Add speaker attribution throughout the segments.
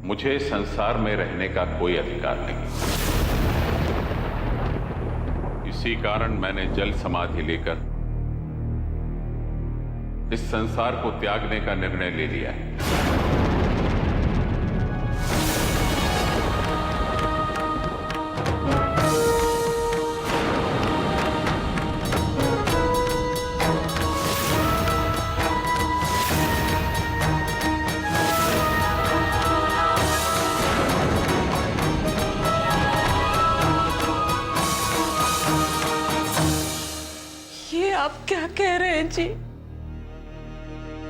Speaker 1: मुझे संसार में रहने का कोई अधिकार नहीं। इसी कारण मैंने जल समाधि लेकर इस संसार को त्यागने का निर्णय ले लिया है।
Speaker 2: ये आप क्या कह रहे हैं जी?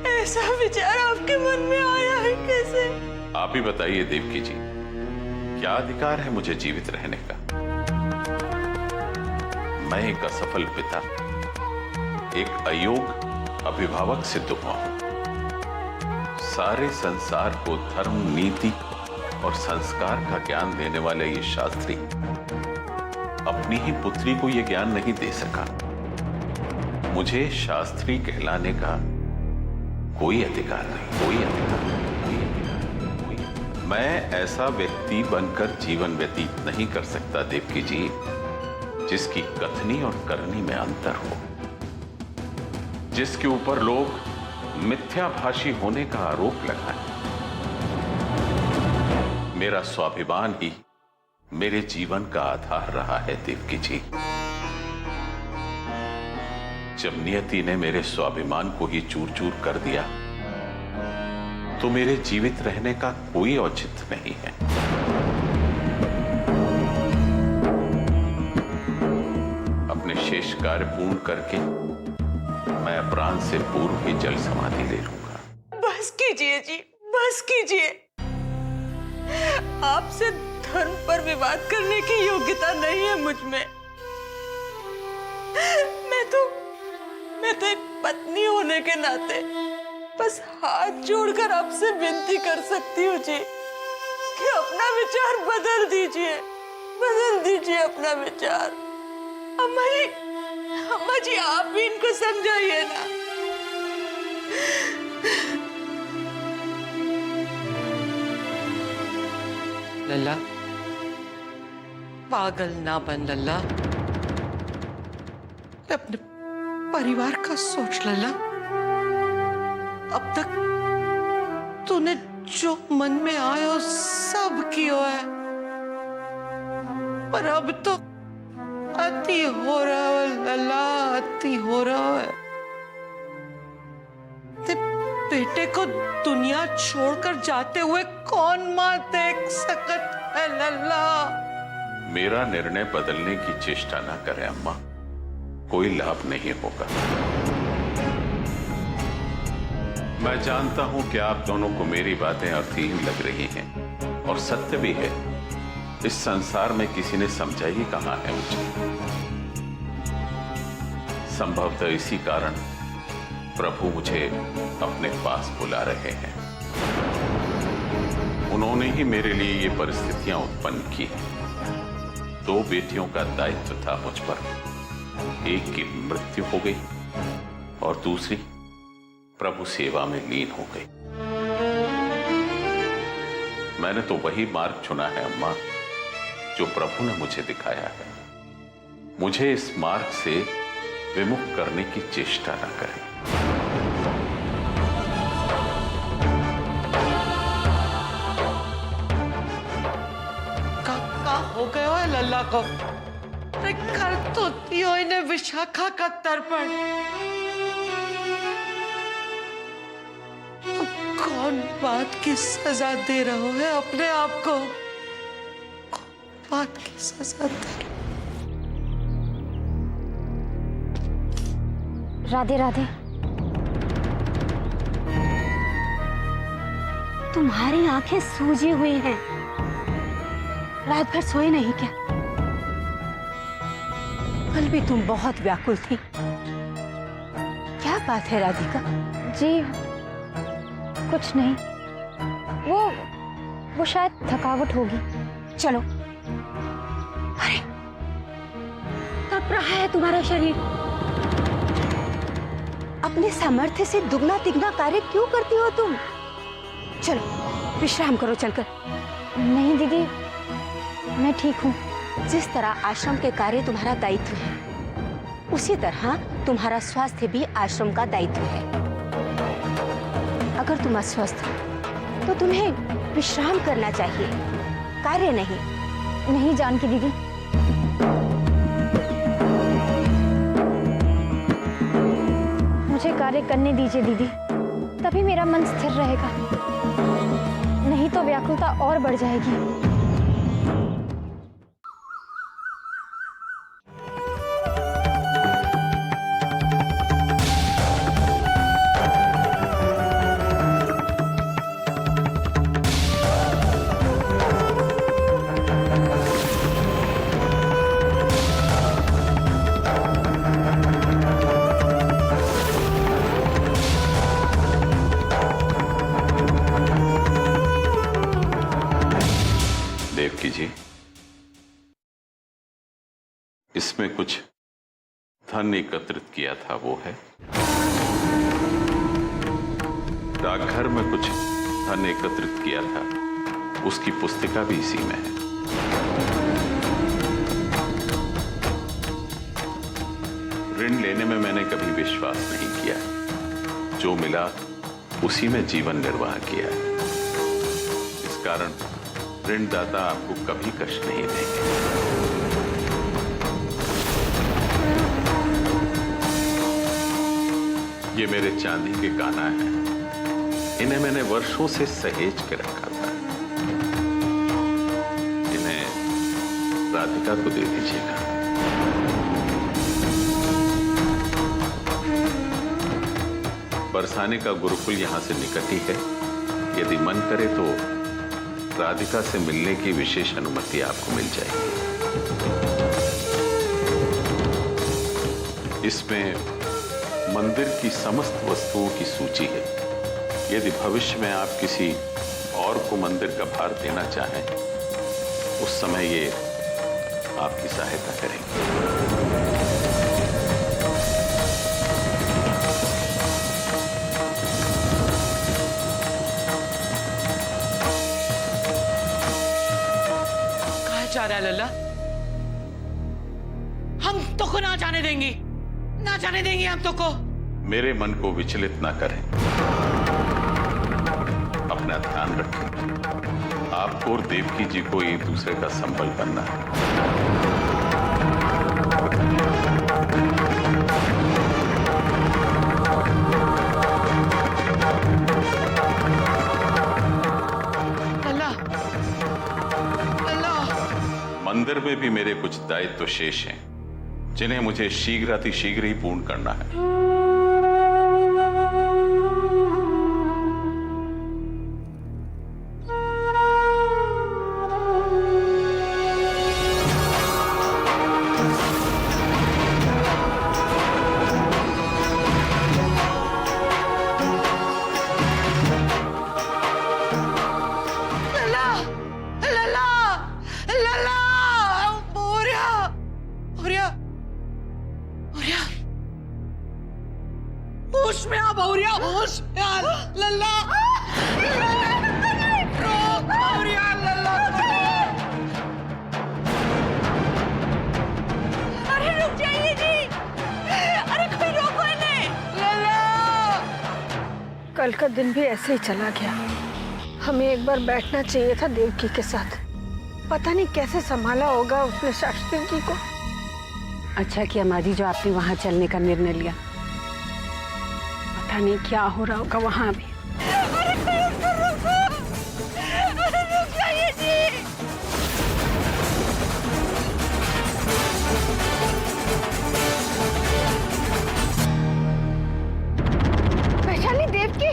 Speaker 2: ऐसा विचार आपके मन में आया है कैसे?
Speaker 1: आप ही बताइए देवकी जी, क्या अधिकार है मुझे जीवित रहने का? मैं एक असफल पिता, एक अयोग्य अभिभावक सिद्ध हुआ हूं। सारे संसार को धर्म, नीति और संस्कार का ज्ञान देने वाले ये शास्त्री अपनी ही पुत्री को ये ज्ञान नहीं दे सका। मुझे शास्त्री कहलाने का कोई अधिकार नहीं, कोई अधिकार नहीं। मैं ऐसा व्यक्ति बनकर जीवन व्यतीत नहीं कर सकता देवकी जी, जिसकी कथनी और करनी में अंतर हो, जिसके ऊपर लोग मिथ्याभाषी होने का आरोप लगाएं। मेरा स्वाभिमान ही मेरे जीवन का आधार रहा है देवकी जी। जब नियति ने मेरे स्वाभिमान को ही चूर चूर कर दिया, तो मेरे जीवित रहने का कोई औचित्य नहीं है। अपने शेष कार्य पूर्ण करके मैं अपराह्न से पूर्व ही जल समाधि ले लूंगा।
Speaker 2: बस कीजिए जी, बस कीजिए। आपसे धर्म पर विवाद करने की योग्यता नहीं है मुझ में। मैं तो एक पत्नी होने के नाते बस हाथ जोड़कर आपसे विनती कर सकती हूँ जी कि अपना विचार बदल दीजिए अपना विचार। अम्मा जी आप भी इनको समझाइए ना।
Speaker 3: लल्ला, पागल ना बन लल्ला, अपने परिवार का सोच लल्ला। अब तक तूने जो मन में आया सब किया है, पर अब तो अति हो रहा है लल्ला, अति हो रहा है। ते बेटे को दुनिया छोड़कर जाते हुए कौन मां देख सकता है लल्ला?
Speaker 1: मेरा निर्णय बदलने की चेष्टा ना करें अम्मा, कोई लाभ नहीं होगा। मैं जानता हूं कि आप दोनों को मेरी बातें अर्थहीन लग रही हैं, और सत्य भी है। इस संसार में किसी ने समझा ही कहां है मुझे। संभवतः इसी कारण प्रभु मुझे अपने पास बुला रहे हैं। उन्होंने ही मेरे लिए ये परिस्थितियां उत्पन्न की। 2 बेटियों का दायित्व था मुझ पर। एक की मृत्यु हो गई और दूसरी प्रभु सेवा में लीन हो गई। मैंने तो वही मार्ग चुना है अम्मा, जो प्रभु ने मुझे दिखाया है। मुझे इस मार्ग से विमुख करने की चेष्टा न करें।
Speaker 3: का हो गया है लल्ला को? कर तो दियो इन्हें विशाखा का तर्पण। कौन बात की सजा दे रहे हो है अपने आप को? कौन बात की सजा दे?
Speaker 4: राधे राधे। तुम्हारी आंखें सूजी हुई हैं। रात भर सोए नहीं क्या? कल भी तुम बहुत व्याकुल थी। क्या बात है राधिका? जी कुछ नहीं, वो शायद थकावट होगी। चलो। अरे कब रहा है तुम्हारा शरीर? अपने सामर्थ्य से दुगना तिगना कार्य क्यों करती हो तुम? चलो विश्राम करो चलकर। नहीं दीदी, मैं ठीक हूँ। जिस तरह आश्रम के कार्य तुम्हारा दायित्व है, उसी तरह तुम्हारा स्वास्थ्य भी आश्रम का दायित्व है। अगर तुम अस्वस्थ हो तो तुम्हें विश्राम करना चाहिए, कार्य नहीं। नहीं जानकी दीदी, मुझे कार्य करने दीजिए दीदी, तभी मेरा मन स्थिर रहेगा, नहीं तो व्याकुलता और बढ़ जाएगी।
Speaker 1: देवकी जी, इसमें कुछ धन एकत्रित किया था, वो है। डाकघर में कुछ धन एकत्रित किया था, उसकी पुस्तिका भी इसी में है। ऋण लेने में मैंने कभी विश्वास नहीं किया, जो मिला उसी में जीवन निर्वाह किया है। इस कारण ऋणदाता आपको कभी कष्ट नहीं देंगे। ये मेरे चांदी के काना हैं, इन्हें मैंने वर्षों से सहेज के रखा था। इन्हें राधिका को दे दीजिएगा। बरसाने का गुरुकुल यहां से निकट ही है। यदि मन करे तो राधिका से मिलने की विशेष अनुमति आपको मिल जाएगी। इसमें मंदिर की समस्त वस्तुओं की सूची है। यदि भविष्य में आप किसी और को मंदिर का भार देना चाहें, उस समय ये आपकी सहायता करेंगे।
Speaker 3: जा रहा है लल्ला? हम तो को ना जाने देंगी, ना जाने देंगी हम तो को।
Speaker 1: मेरे मन को विचलित ना करें, अपना ध्यान रखें। आपको और देवकी जी को एक दूसरे का संबल बनना है। मंदिर में भी मेरे कुछ दायित्व शेष हैं, जिन्हें मुझे शीघ्र ही पूर्ण करना है।
Speaker 3: होश में आ बहुरिया, होश में आ लल्ला। रोक बहुरिया, लल्ला।
Speaker 2: अरे रुक जाइए जी, अरे कोई रोको इन्हें।
Speaker 3: लल्ला।
Speaker 5: कल का दिन भी ऐसे ही चला गया। हमें एक बार बैठना चाहिए था देवकी के साथ। पता नहीं कैसे संभाला होगा उसने शास्त्री जी को।
Speaker 4: अच्छा किया मादी जो आपने वहां चलने का निर्णय लिया। पता नहीं क्या हो रहा होगा वहां अभी।
Speaker 2: अरे रुक जाइए जी।
Speaker 5: वैशाली, देवकी,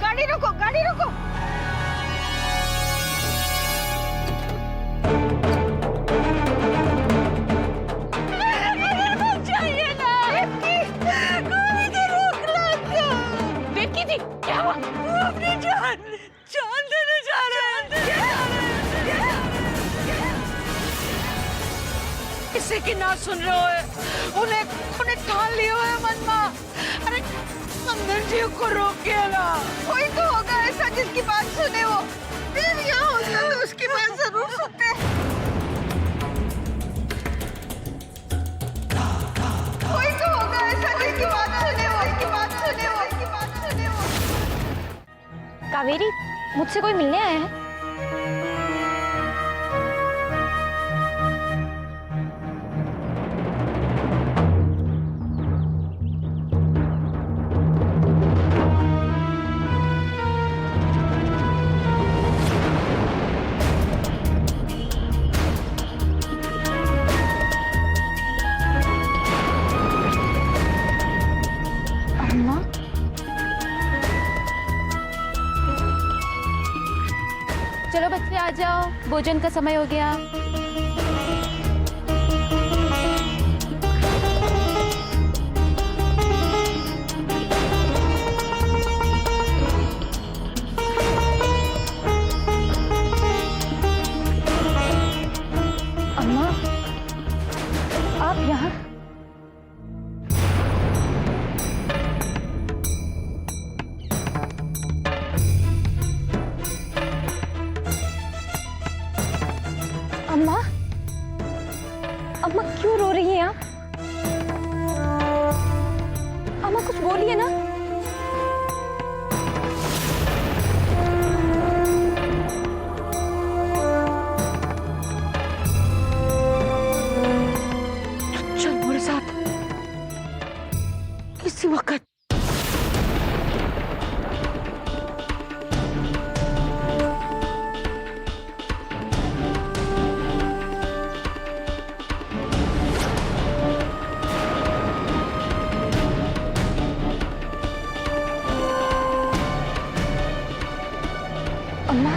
Speaker 5: गाड़ी रोको, गाड़ी रोको।
Speaker 2: जान देने जा रहे हैं।
Speaker 3: किसी की ना सुन रहे हो, उन्हें ठान लियो है मन में। अरे मंदिर जी को रोकिए ना, कोई तो होगा
Speaker 5: ऐसा जिसकी बात सुने वो देव यहाँ होता तो उसकी बात जरूर सुनते। कोई तो होगा ऐसा जिसकी बात सुने वो, इसकी बात सुने वो, इसकी बात सुने वो।
Speaker 4: कावेरी, मुझसे कोई मिलने आया है? अम्मा, चलो बच्चे आ जाओ, भोजन का समय हो गया। अम्मा, आप यहाँ? अम्मा, अम्मा क्यों रो रही हैं आप? अम्मा कुछ बोलिए ना।
Speaker 3: चल मेरे साथ किसी वक्त।
Speaker 4: अम्मा,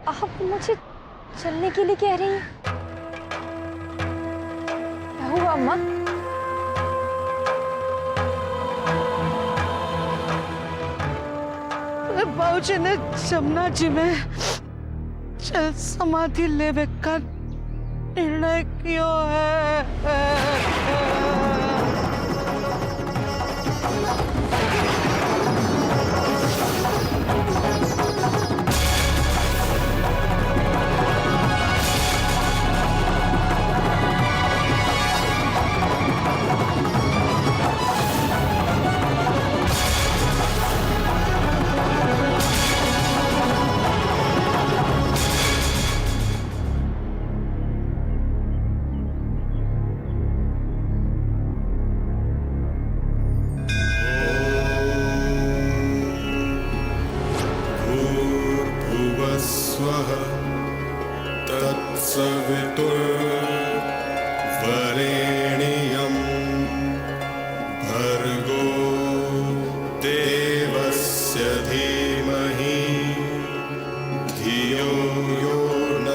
Speaker 4: आप मुझे चलने के लिए कह रही हैं? क्या हुआ अम्मा?
Speaker 3: बाबूजी ने जमुना जी में जल समाधि लेवे का निर्णय किया है।
Speaker 6: भूर्भुवस्वः तत्सवितुर्वरेण्यं भर्गो देवस्य धीमहि धियो यो न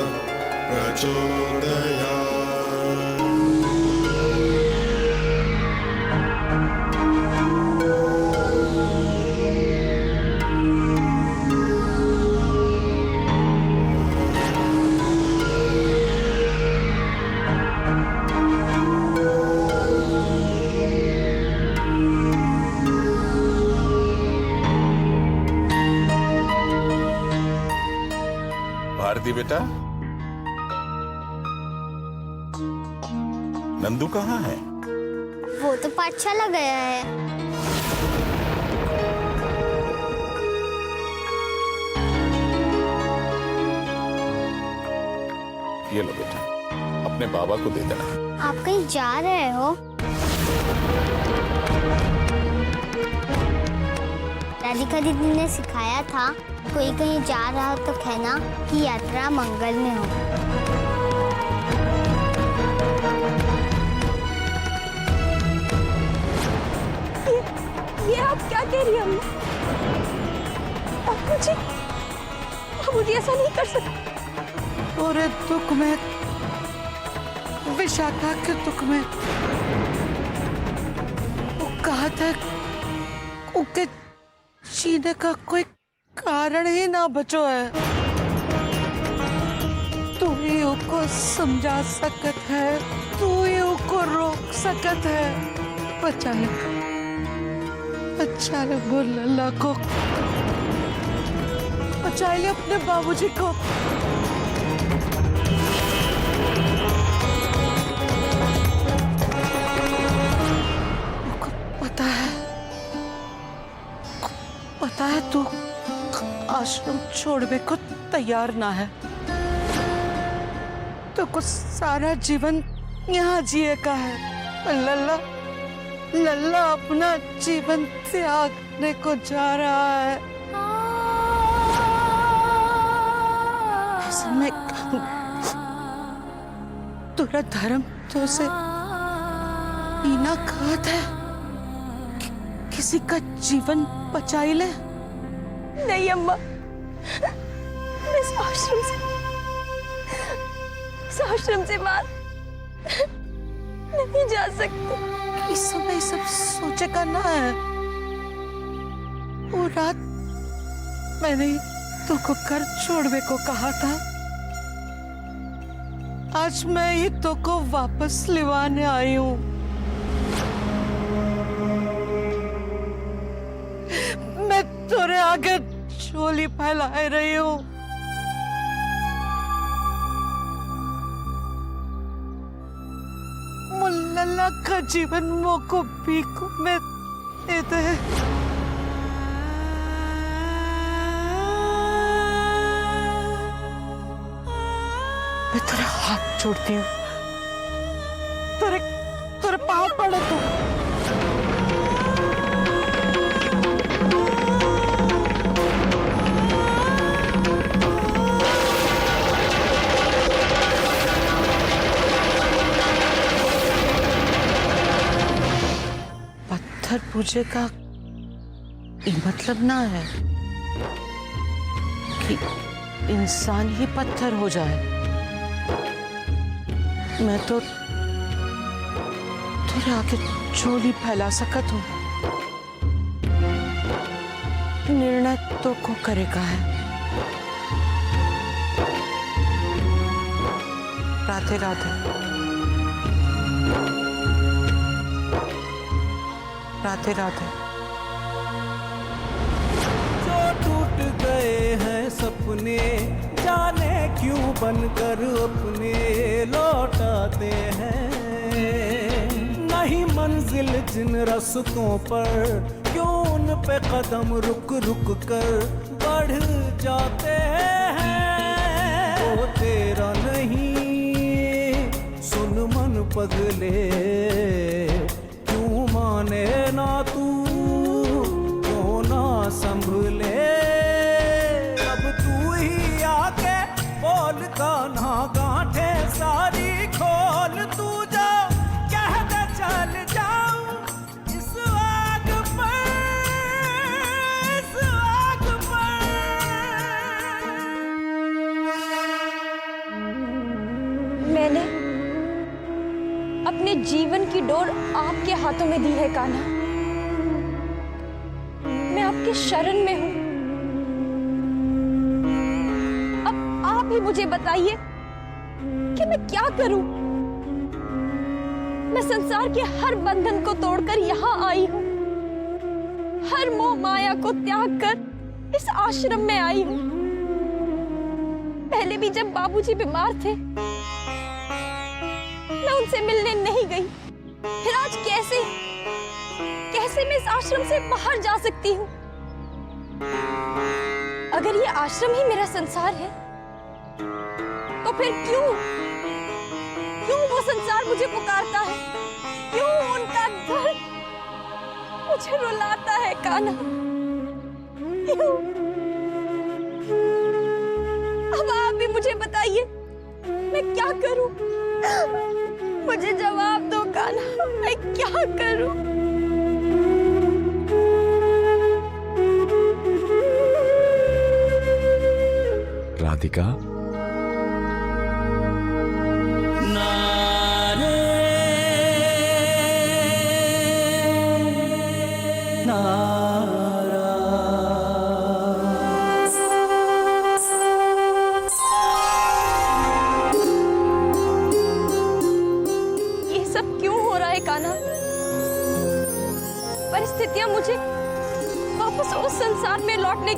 Speaker 6: प्रचोदयात्।
Speaker 1: भारती बेटा, नंदू कहाँ है?
Speaker 7: वो तो पाठशाला गया है।
Speaker 1: ये लो बेटा, अपने बाबा को दे देना।
Speaker 7: आप कहीं जा रहे हो? राधिका दीदी ने सिखाया था कोई कहीं जा रहा हो तो कहना कि यात्रा मंगल में हो।
Speaker 4: ये आप क्या कह रही हैं अम्मा? आप मुझे ऐसा नहीं कर सकते।
Speaker 3: पूरे दुख में, विशाखा के दुख में वो कहा था उनके जीने का कोई कारण ही ना बचो है। तू ही उनको समझा सकत है, तू ही उनको रोक सकत है। बचाए बचा ले वो लल्ला को, बचा ले अपने बाबूजी को। पता है तू आश्रम छोड़ने को तैयार ना है, तो कुछ सारा जीवन यहाँ जिए का है। लल्ला लल्ला अपना जीवन त्यागने को जा रहा है। ऐसे में तेरा धर्म तो से इना घात है कि किसी का जीवन बचा ही ले।
Speaker 2: नहीं अम्मा, मैं इस आश्रम से बाहर नहीं जा सकती।
Speaker 3: इस समय सब सोचे करना है। वो रात मैंने तुमको घर छोड़ने को कहा था, आज मैं ही तुमको वापस लिवाने आई हूँ। मैं तेरे आगे झोली फैलाए रही हूँ। लल्ला का जीवन मोको भीख में दे दे। मैं तेरे हाथ जोड़ती हूँ, तेरे पाँव पड़े तू। पत्थर पूजे का ये मतलब ना है कि इंसान ही पत्थर हो जाए। मैं तो तेरे आगे झोली फैला सकत हूँ। निर्णय तो को करेगा है। राधे राधे। राधे राधे।
Speaker 8: जो टूट गए हैं सपने, जाने क्यों बनकर अपने लौटाते हैं। नहीं मंजिल जिन रास्तों पर, क्यों उन पे कदम रुक रुक कर बढ़ जाते हैं। वो तेरा नहीं सुन मन पगले, क्यों माने ना तू, क्यों ना संभले। अब तू ही आके बोल कान्हा, गांठे सारी खोल तू जा, कह दे चल जाऊं इस आग पर, इस आग पर।
Speaker 4: मैंने अपने जीवन की डोर आपके हाथों में दी है कान्हा। मैं आपके शरण में हूं। अब आप ही मुझे बताइए कि मैं क्या करूं। मैं संसार के हर बंधन को तोड़कर यहां आई हूं, हर मोह माया को त्याग कर इस आश्रम में आई हूं। पहले भी जब बाबूजी बीमार थे मैं उनसे मिलने नहीं गई, फिर आज कैसे मैं इस आश्रम से बाहर जा सकती हूँ? अगर ये आश्रम ही मेरा संसार है, तो फिर क्यों वो संसार मुझे पुकारता है? क्यों उनका दर्द मुझे रुलाता है कान्हा? क्यों? अब आप भी मुझे बताइए, मैं क्या करूं? मुझे जवाब दो कान्हा, मैं क्या करूं?
Speaker 9: राधिका,
Speaker 4: परिस्थितियां मुझे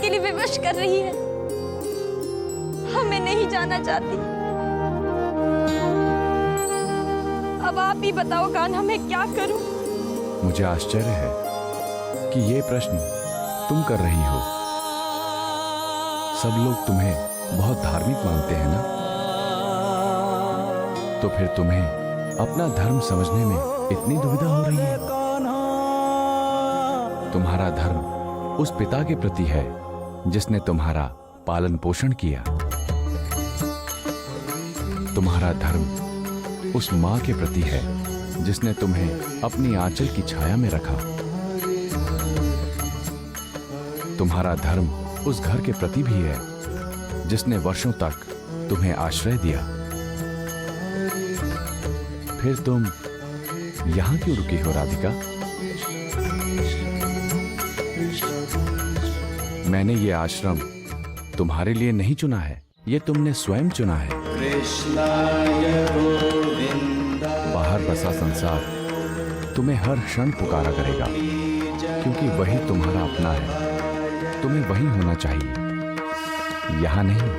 Speaker 4: के लिए विवश कर रही है। हमें नहीं जाना चाहती। अब आप ही बताओ कान्हा, मैं क्या करूं?
Speaker 9: मुझे आश्चर्य है कि ये प्रश्न तुम कर रही हो। सब लोग तुम्हें बहुत धार्मिक मानते हैं ना, तो फिर तुम्हें अपना धर्म समझने में इतनी दुविधा हो रही है। तुम्हारा धर्म उस पिता के प्रति है जिसने तुम्हारा पालन पोषण किया। तुम्हारा धर्म उस मां के प्रति है जिसने तुम्हें अपनी आंचल की छाया में रखा। तुम्हारा धर्म उस घर के प्रति भी है जिसने वर्षों तक तुम्हें आश्रय दिया। फिर तुम यहां क्यों रुकी हो राधिका? मैंने ये आश्रम तुम्हारे लिए नहीं चुना है, ये तुमने स्वयं चुना है। बाहर बसा संसार तुम्हें हर क्षण पुकारा करेगा, क्योंकि वही तुम्हारा अपना है। तुम्हें वही होना चाहिए, यहां नहीं।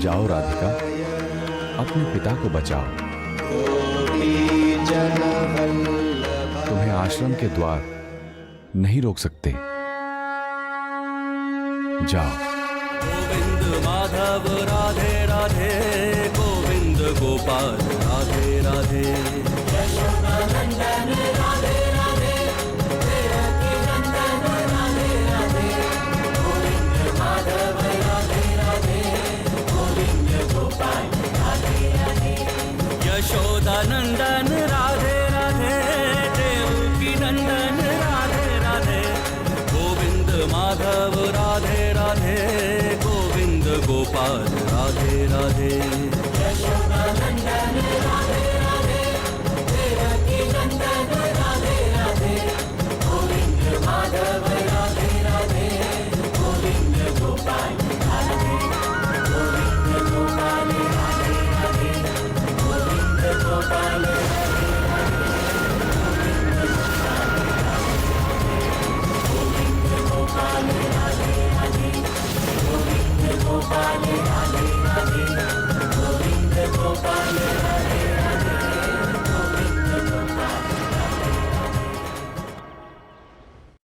Speaker 9: जाओ राधिका, अपने पिता को बचाओ। तुम्हें आश्रम के द्वार नहीं रोक सकते। जाओ।
Speaker 8: गोविंद माधव राधे राधे, गोविंद गोपाल राधे राधे। यशोदा नंदन राधे राधे, देवकी नंदन राधे राधे। गोविंद माधव राधे राधे, गोविंद गोपाल राधे राधे। यशोदा नंदन राधे राधे, देवकी नंदन राधे राधे। गोविंद माधव राधे राधे, गोविंद गोपाल राधे राधे। यशोदा नंदन राधे